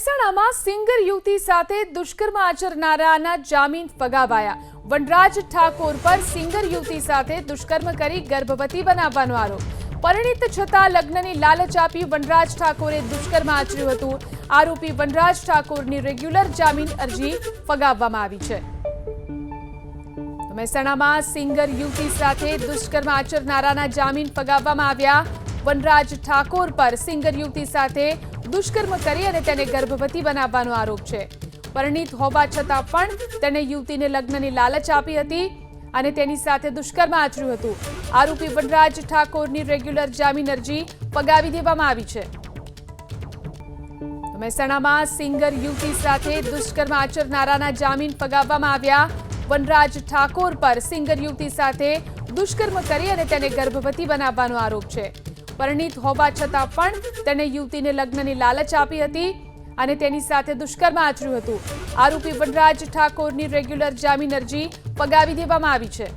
મહેસાણામાં સિંગર યુવતી સાથે દુષ્કર્મ આચરનારાના જામીન ફગાવાયા। વનરાજ ઠાકોર પર સિંગર યુવતી સાથે દુષ્કર્મ કરી ગર્ભવતી બનાવવાનો આરોપ। પરિણીત છતાં લગ્નની લાલચ આપી વનરાજ ઠાકોરે દુષ્કર્મ આચર્યું હતું। આરોપી વનરાજ ઠાકોરની રેગ્યુલર જામીન અરજી ફગાવવામાં આવી છે। મહેસાણામાં સિંગર યુવતી સાથે દુષ્કર્મ આચરનારાના જામીન ફગાવવામાં આવ્યા। વનરાજ ઠાકોર પર સિંગર યુવતી સાથે દુષ્કર્મ કરી અને તેને ગર્ભવતી બનાવવાનો આરોપ છે। પરિણીત હોવા છતાં પણ તેને યુવતીને લગ્નની લાલચ આપી હતી અને તેની સાથે દુષ્કર્મ આચર્યું હતું। આરોપી વનરાજ ઠાકોરની રેગ્યુલર જામીન અરજી ફગાવી દેવામાં આવી છે। મહેસાણામાં સિંગર યુવતી સાથે દુષ્કર્મ આચરનારાના જામીન ફગાવવામાં આવ્યા। વનરાજ ઠાકોર પર સિંગર યુવતી સાથે દુષ્કર્મ કરી અને તેને ગર્ભવતી બનાવવાનો આરોપ છે। પરિણીત હોવા છતાં પણ તેને યુવતીને લગ્નની લાલચ આપી હતી અને તેની સાથે દુષ્કર્મ આચર્યું હતું। આરોપી વનરાજ ઠાકોરની રેગ્યુલર જામીન અરજી ફગાવી દેવામાં આવી છે।